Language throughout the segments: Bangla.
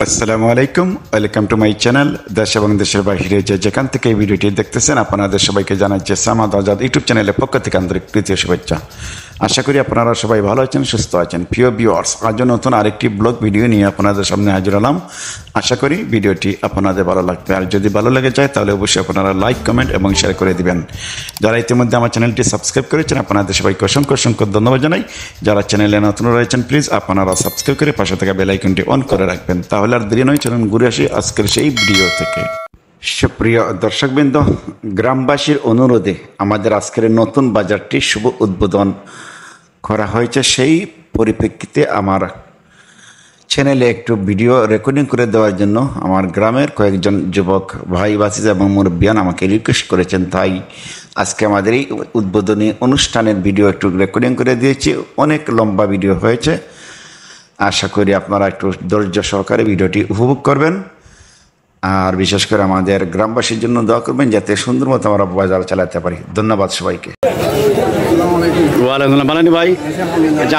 আসসালামু আলাইকুম, ওয়েলকাম টু মাই চ্যানেল। দেশ এবং দেশের বাইরে যেখান থেকে এই ভিডিওটি দেখতেছেন আপনাদের সবাইকে জানাচ্ছি সামাদ আজাদ ইউটিউব চ্যানেলের পক্ষ থেকে আন্তরিক প্রীতি ও শুভেচ্ছা। আশা করি আপনারা সবাই ভালো আছেন, সুস্থ আছেন। প্রিয় ভিউয়ার্স, আজও নতুন আরেকটি ব্লগ ভিডিও নিয়ে আপনাদের সামনে হাজির হলাম। আশা করি ভিডিওটি আপনাদের ভালো লাগবে, আর যদি ভালো লেগে যায় তাহলে অবশ্যই আপনারা লাইক, কমেন্ট এবং শেয়ার করে দিবেন। যারা ইতিমধ্যে আমার চ্যানেলটি সাবস্ক্রাইব করেছেন আপনাদের সবাইকে অসংখ্য অসংখ্য ধন্যবাদ জানাই। যারা চ্যানেলে নতুন রয়েছেন প্লিজ আপনারা সাবস্ক্রাইব করে পাশে থাকা বেল আইকনটি অন করে রাখবেন। তাহলে আর দেরি নয়, চলুন ঘুরে আসি আজকের সেই ভিডিও থেকে। সুপ্রিয় দর্শকবৃন্দ, গ্রামবাসীর অনুরোধে আমাদের আজকের নতুন বাজারটি শুভ উদ্বোধন করা হয়েছে। সেই পরিপ্রেক্ষিতে আমার চ্যানেলে একটু ভিডিও রেকর্ডিং করে দেওয়ার জন্য আমার গ্রামের কয়েকজন যুবক ভাই বাসিজা এবং মুরব্বিয়ান আমাকে রিকোয়েস্ট করেছেন, তাই আজকে আমাদের এই উদ্বোধনী অনুষ্ঠানের ভিডিও একটু রেকর্ডিং করে দিয়েছি। অনেক লম্বা ভিডিও হয়েছে, আশা করি আপনারা একটু ধৈর্য সহকারে ভিডিওটি উপভোগ করবেন, আর বিশেষ করে আমাদের গ্রামবাসীর জন্য দোয়া করবেন যাতে সুন্দর মতো আমরা বাজার চালাতে পারি। ধন্যবাদ সবাইকে। ওয়ালাইকুম বানানি ভাই,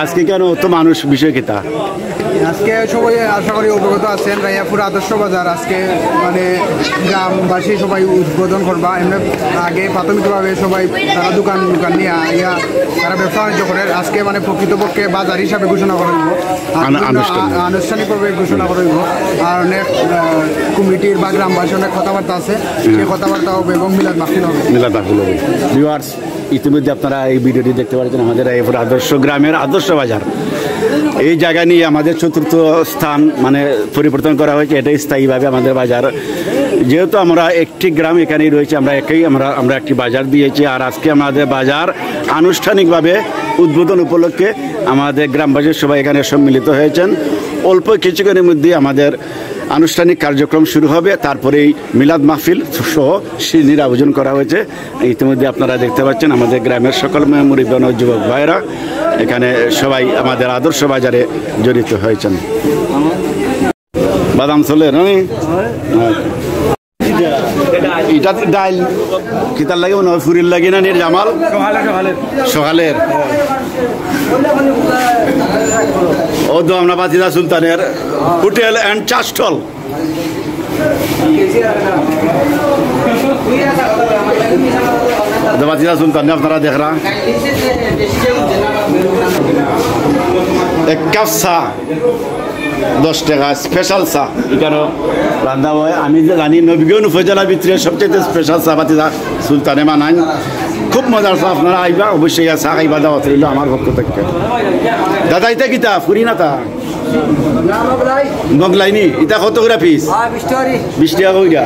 আজকে কেন তো মানুষ বিষয় কিতা? আজকে সবাই আশা করি অবগত আছেন, রায়াপুর আদর্শ বাজার আজকে মানে গ্রামবাসী সবাই উদ্বোধন করবা। এমনি আগে প্রাথমিকভাবে সবাই তারা দোকান নিয়ে ইয়া তারা ব্যবসা বাণিজ্য করে, আজকে মানে প্রকৃতপক্ষে বাজার হিসাবে ঘোষণা করা হইব, আনুষ্ঠানিকভাবে ঘোষণা করা হইব। আর অনেক কমিটির বা গ্রামবাসী অনেক কথাবার্তা আছে, সেই কথাবার্তা হবে এবং মিলাদ মাহফিল হবে। ভিউয়ার্স, ইতিমধ্যে আপনারা এই ভিডিওটি দেখতে পাচ্ছেন আমাদের রায়পুর আদর্শ গ্রামের আদর্শ বাজার। এই জায়গা নিয়ে আমাদের চতুর্থ স্থান মানে পরিবর্তন করা হয়েছে, এটাই স্থায়ীভাবে আমাদের বাজার। যেহেতু আমরা একটি গ্রাম এখানেই রয়েছে, আমরা একটি বাজার দিয়েছি, আর আজকে আমাদের বাজার আনুষ্ঠানিকভাবে উদ্বোধন উপলক্ষে আমাদের গ্রামবাসীর সবাই এখানে সম্মিলিত হয়েছেন। অল্প কিছুক্ষণের মধ্যে আমাদের আনুষ্ঠানিক কার্যক্রম শুরু হবে, তারপরেই মিলাদ মাহফিল সহ সিন্নির আয়োজন করা হয়েছে। ইতিমধ্যে আপনারা দেখতে পাচ্ছেন আমাদের গ্রামের সকল মুরব্বিয়ান ও যুবক ভাইয়েরা এখানে সবাই আমাদের আদর্শ বাজারে জড়িত হয়েছেন। বাদাম চলে এটা ডাইল কিতার লাগে মনে হয় ফুরির লাগে না? জামাল সকালের ও তো আমরা বাতিদা সুলতানের হোটেল অ্যান্ড চা স্টল। বাতিদা সুলতানে আপনারা দেখরা এক কাপ চা 10 টাকা স্পেশাল চা এখানে রান্না হয়। আমি জানি নবীগঞ্জ উপজেলার ভিতরে সবচেয়ে স্পেশাল চা বাতিদা সুলতানে মানান। খুব মজার চা, আপনারা আইবা অবশ্যই চা খাইবা, দাওয়াত রইল আমার পক্ষ থেকে। দাদা এটা কিতা ফুরি না তা মগলাইনি? এটা কত করে পিস? 20 টাকা কইরা।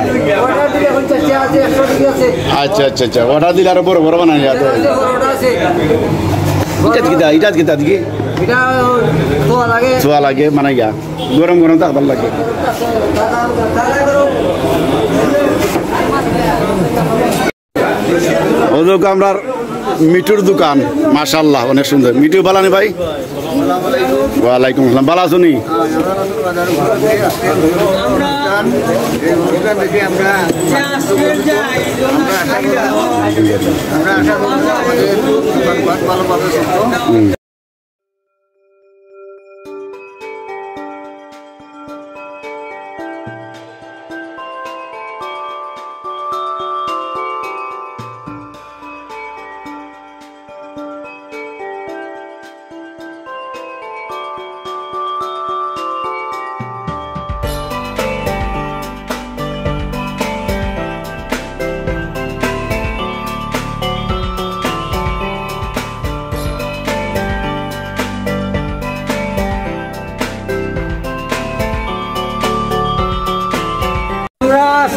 আচ্ছা আচ্ছা আচ্ছা, অর্ডার দিলে আরো বড় বড় বানাই। এটা কিতা দেখি ছোয়া লাগে মানে গা গরম গরম তা ভালো লাগে। ওদিকে আমরা মিঠুর দোকান, মাশাআল্লাহ অনেক সুন্দর। মিঠু বালানি ভাই, ওয়ালাইকুম আসসালাম, ভালো আছো নি?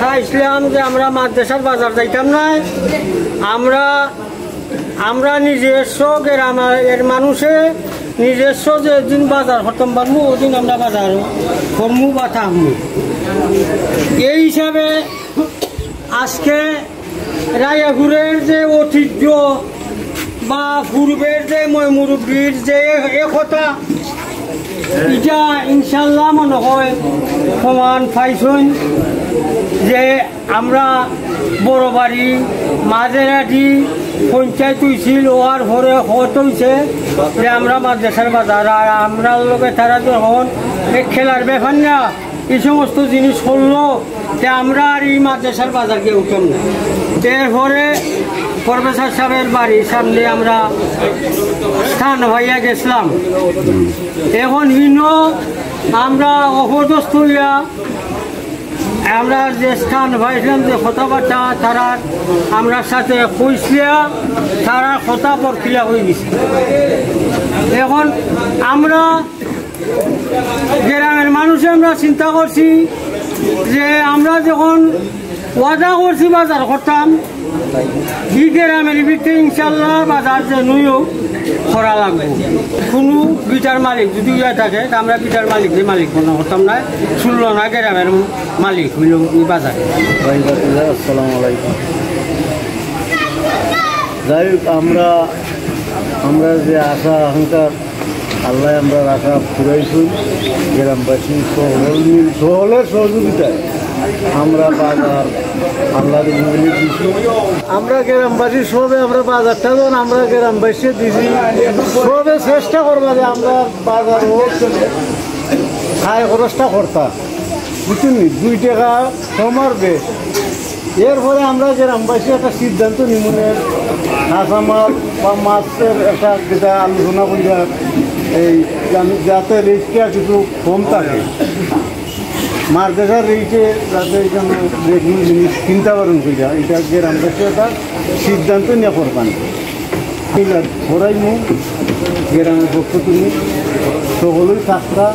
চাইছিলাম যে আমরা মাদ্রাসার বাজার যাইতাম না, আমরা নিজস্ব গ্রামের মানুষে নিজস্ব যেদিন বাজার করতাম পারবো ওদিন আমরা বাজার করমু বা থাকবো। এই হিসাবে আজকে রায়াপুরের যে ঐতিহ্য বা পূর্বের যে মুরব্বীর যে একতা, এটা ইনশাল্লাহ মনে হয় সমান পাইছুন যে আমরা বড় বাড়ি মাঝেরাটি পঞ্চায়েত হয়েছিল হওয়ার পরে হত হয়েছে যে আমরা মাদ্রাসার বাজার আর আমরা লোকে তারা যখন খেলার ব্যাপার না এই সমস্ত জিনিস করলো যে আমরা আর এই মাদ্রাসার বাজারকে উঠলাম না। এরপরে প্রফেসর সাহেবের বাড়ির সামনে আমরা স্থান হইয়া গেছিলাম। এখন আমরা অপদস্থ হইয়া আমরা যে স্থান ভাইছিলাম যে কথাবার্তা তারা আমরা সাথে কইসলিয়া তারা কথা প্রক্রিয়া হয়ে গেছে। এখন আমরা গ্রামের মানুষে আমরা চিন্তা করছি যে আমরা যখন ওয়াদা করছি বাজার করতাম এই গ্রামের ভিতরে ইনশাল্লাহ বাজার যে নইও করা লাগবে। কোনো বিটার মালিক যদি ইয়া থাকে আমরা বিটার মালিক যে মালিক মনে করতাম না, শুনলো না গ্রামের মালিক হইল এই বাজার। আসসালামু আলাইকুম। যাই হোক, আমরা যে আশা আকাঙ্ক্ষা আল্লাহ আমরা আশা পুরাইছি, গ্রামবাসী সকলের সহযোগিতায় আমরা বাজার আল্লাহর মিলে দিচ্ছি। আমরা গ্রামবাসী সবে আমরা বাজারটা যখন আমরা গ্রামবাসী দিছি সবে চেষ্টা করবো যে আমরা বাজার হোক খায় খরচটা করতাম, বুঝছেন, 2 টাকা কমার বেশ। এরপরে আমরা গ্রামবাসী একটা সিদ্ধান্ত নিমনের কাঁচামাল বা মাছের একটা যেটা আলোচনা করি এই যাতে রেটটা কিছু কম থাকে, মাছ দেখার রেটে যাতে এখানে যে কোনো জিনিস কিনতে পারেন কইরা এটা গ্রামবাসী একটা সিদ্ধান্ত নিয়ে করবেন। ঠিক আছে, ঘোরাই মুখ গ্রামের পক্ষ তুমি সকলেই থাকতা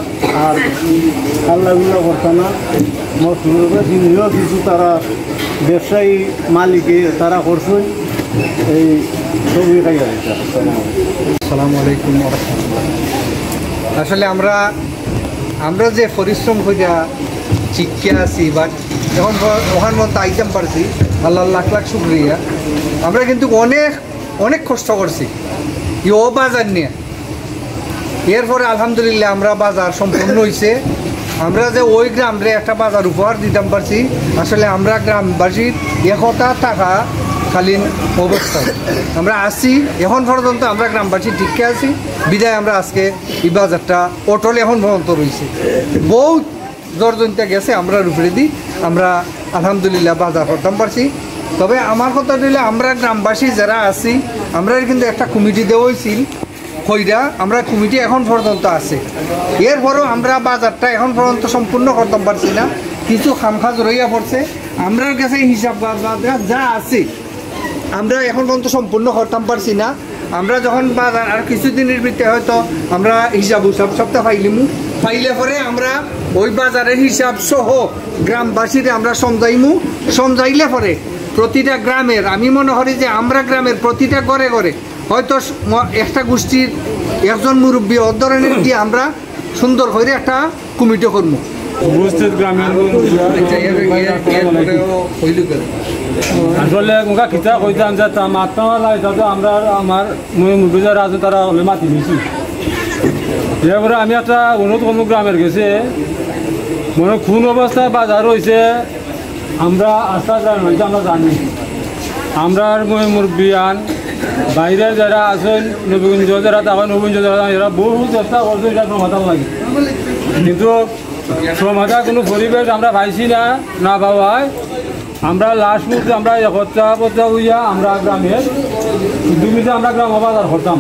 আর আল্লাহগুলো করতা না মসুর জিনিসও কিছু তারা ব্যবসায়ী মালিকে তারা করছেন এই ছবি খাইয়া দিচ্ছে। আসসালামু আলাইকুম ওয়া রাহমাতুল্লাহ। আসলে আমরা যে পরিশ্রম করিয়া শিক্ষা আছি বা এখন ওখান মতো আইটেম পারছি, আল্লাহ লাখ লাখ শুক্রিয়া। আমরা কিন্তু অনেক কষ্ট করছি ও বাজার নিয়ে। এরপরে আলহামদুলিল্লাহ আমরা বাজার সম্পূর্ণ হয়েছে। আমরা যে ওই গ্রামরে একটা বাজার উপহার দিতাম পারছি। আসলে আমরা গ্রামবাসীর একতা থাকা কালীন অবস্থায় আমরা আসি, এখন পর্যন্ত আমরা গ্রামবাসী ঠিকই আছি বিদায় আমরা আজকে এই বাজারটা অটল এখন পর্যন্ত রয়েছে। বহুত জর্জনটা গেছে আমরা উপরে দিই, আমরা আলহামদুলিল্লাহ বাজার করতাম পারছি। তবে আমার কথা দিলে আমরা গ্রামবাসী যারা আছি আমরা কিন্তু একটা কমিটি দেওয়া হয়েছিল কইরা, আমরা কমিটি এখন পর্যন্ত আছে। এরপরেও আমরা বাজারটা এখন পর্যন্ত সম্পূর্ণ করতাম পারছি না, কিছু খামখাজ রইয়া পড়ছে। আমরা কাছে হিসাব যা আছে আমরা এখন পর্যন্ত সম্পূর্ণ করতাম পারছি না। আমরা যখন বাজার আর কিছুদিনের ভিতরে হয়তো আমরা হিসাব সপ্তাহ পাইলে পরে আমরা ওই বাজারের হিসাব সহ গ্রামবাসীরে আমরা সমঝাইলে পরে প্রতিটা গ্রামের, আমি মনে করি যে আমরা গ্রামের প্রতিটা ঘরে ঘরে হয়তো একটা গোষ্ঠীর একজন মুরব্বী অধরণের দিয়ে আমরা সুন্দর করে একটা কমিটি করবো। আসলে খিতা কইতাম যে আমরা আমার মুরব্বী যারা আছে তারা মাতি দিয়েছি। এরপরে আমি একটা অনুরোধ করবো গ্রামের গেছে মনে কোন অবস্থায় বাজার হয়েছে আমরা আস্থা হয়েছে আমরা জানি। আমরা মুরব্বিয়ান বাইরে যারা আছেন নবীগঞ্জ যারা তখন নবীগঞ্জ যারা এরা বহু চেষ্টা করছে এটা সমাধান লাগে, কিন্তু সমাধান কোনো পরিবেশ আমরা পাইছি না পাওয়ায় আমরা লাস্ট মুহূর্তে আমরা একতা হইয়া আমরা গ্রামের দুমিতে আমরা গ্রাম বাজার করতাম।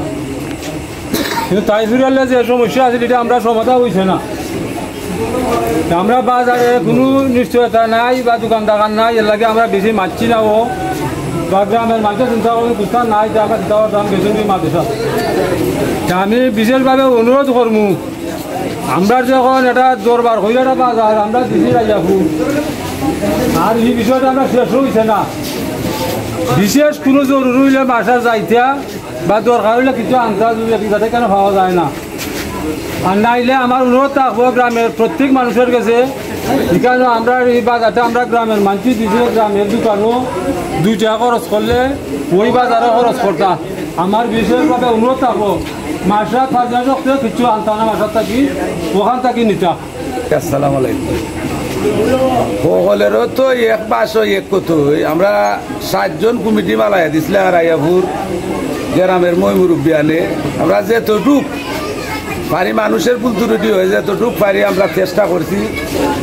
কিন্তু তাই ফিরালে যে সমস্যা আছে এটা আমরা সমাধান হয়েছে না। আমরা বাজারে কোনো নিশ্চয়তা নাই বা দোকান দোকান নাই, এর লাগে আমরা বেশি মারছি না ও বা গ্রামের মানুষের চিন্তা করবো বুঝতাম নাই যে আমরা চিন্তা করতাম বেশি মাদ্রাসা। আমি বিশেষভাবে অনুরোধ করবো আমরা যখন এটা দরবার হইলে একটা বাজার আমরা দিদি রাজাবো আর এই বিষয়টা আমরা শেষ হয়েছে না। বিশেষ কোনো জরুরি হইলে বাসা যাইতা বা দরকার হইলে কিছু আনতা যাতে কেন পাওয়া যায় না। আর নাইলে আমার অনুরোধ থাকবো গ্রামের প্রত্যেক মানুষের কাছে, এখানে আমরা এই বাজারটা আমরা গ্রামের মানুষ দিয়েছি, গ্রামের দোকানও 2 টাকা খরচ করলে ওই বাজারে খরচ করতাম। আমার বিশেষভাবে অনুরোধ থাকবো মাসা থাকলে কিছু আনতাম না, মাসার থাকি ওখান থাকি নিতাম। আসসালামু আলাইকুম। সকলেরও তো এক পাশ এক কতই আমরা 7 জন কমিটি মালাই দিছিলাম রায়াপুর গ্রামের মুরব্বী আনে। আমরা যেতটুক পারি মানুষের ভুল ত্রুটি হয়ে যতটুক পারি আমরা চেষ্টা করছি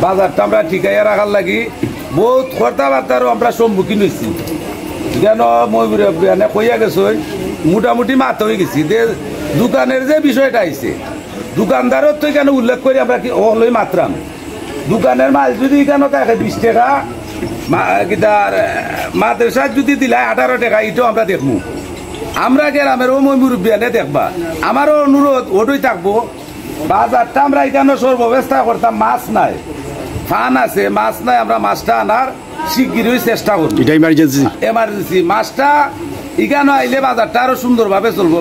বাজারটা আমরা ঠিকাইয়া রাখার লাগি বহুত কথাবার্তারও আমরা সম্মুখীন হয়েছি যেন ময়ূরে কইয়া গেছে মোটামুটি মাত হয়ে গেছি যে দোকানের যে বিষয়টা আইছে দোকানদারও তো এখানে উল্লেখ করি আমরা কি হলই মাত্রাম দোকানের মাল যদি এখানে থাকে 20 টাকা কিতার মাদ্রাসার যদি দিলাই 18 টাকা এটাও আমরা দেখবো আমরা গ্রামের ও মুরব্বী এনে দেখবা আমারও অনুরোধ ওটাই থাকবো বাজারটা আমরা এখানে সর্বব্যবস্থা করতাম মাছ নাই ফান আছে মাছ নাই আমরা মাছটা আনার শিগগিরই চেষ্টা করব এটা এমার্জেন্সি মাছটা এখানে আইলে বাজারটা আরো সুন্দরভাবে চলবো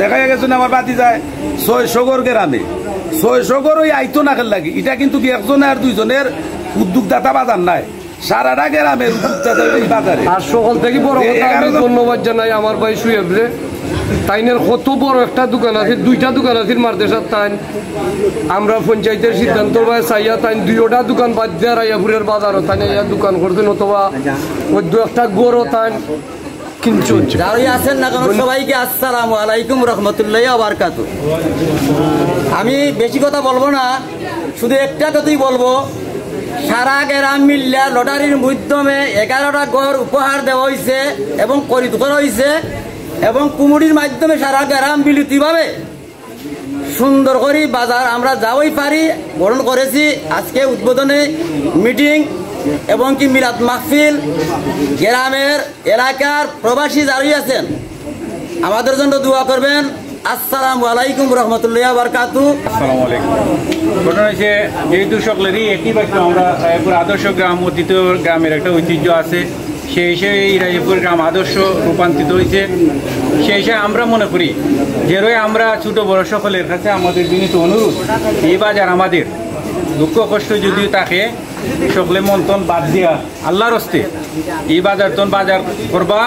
দেখা গেছে না আমার বাতি যায় 600 গড় গ্রামে 600 গড় ওই আইতো না লাগি এটা কিন্তু একজনের আর দুইজনের উদ্যোগদাতা বাজার নাই সারাটা গ্রামের উদ্যোগদাতা এই বাজারে আর সকল থেকে বড় কথা আমি ধন্যবাদ জানাই আমার ভাই সুয়েবরে তাইনের কত বড় একটা দোকান আছে 2টা দোকান আছে মারদেশার তাইন আমরা পঞ্চায়েতের সিদ্ধান্ত ভাই চাইয়া তাইন 2টা দোকান বাদ দিয়ে রায়াপুরের বাজারও তাই দোকান করছেন অথবা ওই 2-1টা গড়ও তাই কিনছেন যারাই আছেন না কেন সবাইকে আসসালামু আলাইকুম রহমতুল্লাহি ওয়া বারাকাতুহু। আমি বেশি কথা বলবো না, শুধু একটা কথাই বলবো, সারা গ্রাম মিল্লা লটারির মাধ্যমে 11টা ঘর উপহার দেওয়া হয়েছে এবং খরিদ করা হয়েছে এবং কুমুরির মাধ্যমে সারা গ্রাম বিলুতিভাবে সুন্দর করে বাজার আমরা যাওয়াই পারি বরণ করেছি। আজকে উদ্বোধনী মিটিং এবং কি মিলাদ মাহফিল গ্রামের এলাকার প্রবাসী যারাই আছেন আমাদের জন্য দোয়া করবেন। আসসালামু আলাইকুম রহমতুল্লাহি ওয়া বারাকাতুহু। আসসালামু আলাইকুম। ঘটনা হচ্ছে যেহেতু সকলেরই একই বাক্য আমরা রায়পুর আদর্শ গ্রাম অতীত গ্রামের একটা ঐতিহ্য আছে, সেই হিসেবে এই রায়পুর গ্রাম আদর্শ রূপান্তরিত হয়েছে। সেই হিসেবে আমরা মনে করি যে আমরা ছোট বড় সকলের কাছে আমাদের বিনীত অনুরোধ, এই বাজার আমাদের দুঃখ কষ্ট যদিও থাকে সকলে মন্তন বাদ দিয়া আল্লাহর হস্তে এই বাজার তন বাজার করবা,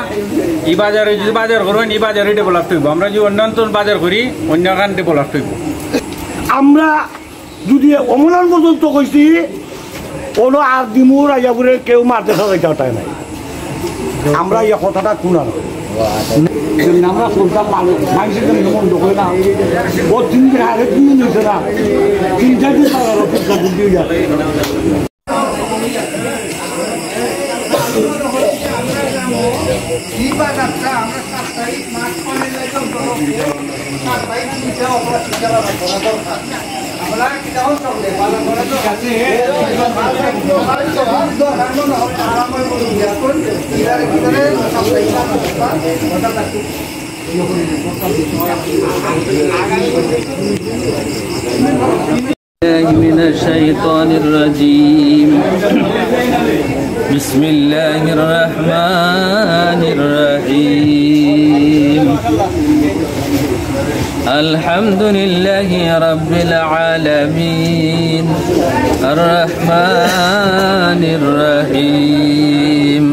এই বাজারে যদি বাজার করবেন এই বাজারে ডেভেলপ হইব। আমরা যদি অন্যান্য বাজার করি অন্য গান ডেভেলপ হইব। আমরা যদি অমলান পর্যন্ত কইছি কোনো আর দিমু রাজাপুরের কেউ মারতে সাজাই নাই, আমরা এই কথাটা শুনার আমরা শুনতাম মানুষের জন্য বন্ধ করে না ও 3 দিন আগে 2 দিন হয়েছে না 3-4 দিন দিয়ে যাবে। من الشيطان الرجيم بسم الله الرحمن الرحيم الحمد لله رب العالمين الرحمن الرحيم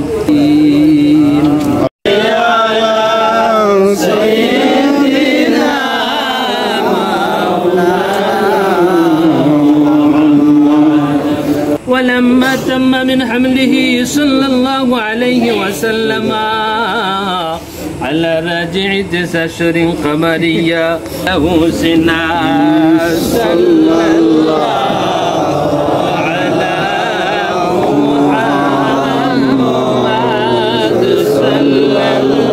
ولما تم من حمله صلى الله عليه وسلم على راجع 9 أشهر قمرية له سنا صلى الله على محمد صلى الله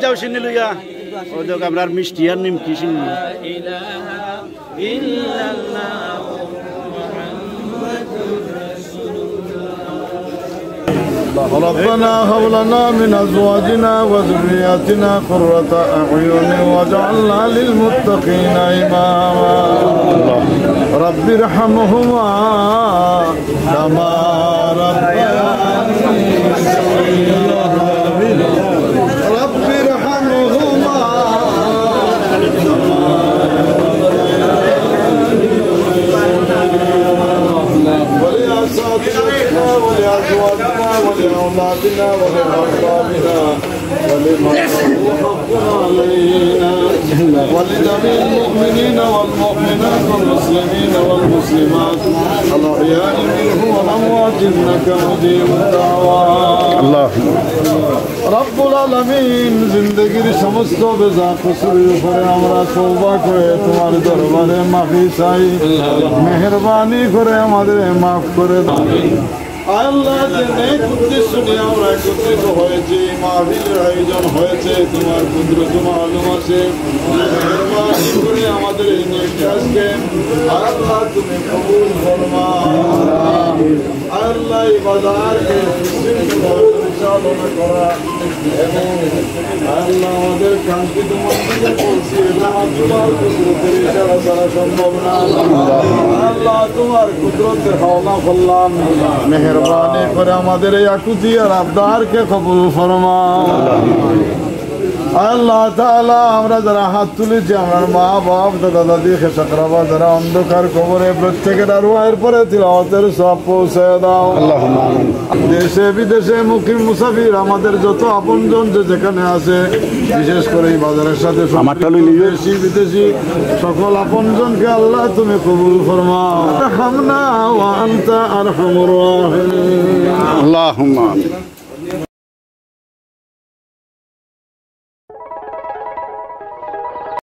যাও চিনি লইয়া ও দেখ আমরা মিষ্টি আর নিমকি চিনি ربنا هب لنا من ازواجنا وذرياتنا قرة اعين واجعلنا للمتقين اماما رب ارحمهما كما ربياني صغيرا رب ارحمهما ولأساتذتنا ولأزواجنا ولأولادنا ولأقرابنا ولمن له حق علينا ولجميع المؤمنين والمؤمنات والمسلمين والمسلمات الأحياء منهم والأموات إنك مجيب الدعوات اللهم رب العالمين জিন্দেগির সমস্ত বেজা কসুরের উপরে আমরা তওবা করে তোমার দরবারে মাফি চাই মেহেরবানি করে আমাদের মাফ করে দাও আল্লাহ যে নেক উদ্দেশ্য নিয়ে আমরা একত্রিত হয়েছি মাহফিলের আয়োজন হয়েছে তোমার কুদরত মালুম আছে মেহেরবানি করে আমাদের এই নেক কাজকে আল্লাহ তুমি কবুল ফরমাও আল্লাহ এই বাজারকে সুশৃঙ্খলভাবে পরিচালনা করা এবং আল্লাহ আমাদের কাঙ্ক্ষিত মন্দিরে পৌঁছে এটা তোমার কুদরতের ইশারা ছাড়া সম্ভব না আল্লাহ তোমার কুদরতের হাওলা করলাম মেহেরবানি করে আমাদের এই আকুতি আর আবদারকে কবুল ফরমাও আল্লাহ তাআলা আমরা যারা হাত তুলেছি আমার মা বাপ দাদা দাদি খেসাকরাবা যারা অন্ধকার কবরে প্রত্যেকের আরওয়াহের পরে তিলাওয়াতের সওয়াব পৌঁছে দাও দেশে বিদেশে মুকিম মুসাফির আমাদের যত আপনজন যে যেখানে আছে বিশেষ করে এই বাজারের সাথে দেশি বিদেশি সকল আপনজনকে আল্লাহ তুমি কবুল ফরমাও রহমনা ওয়া আনতা আরহামুর রাহিমিন আল্লাহুম্মা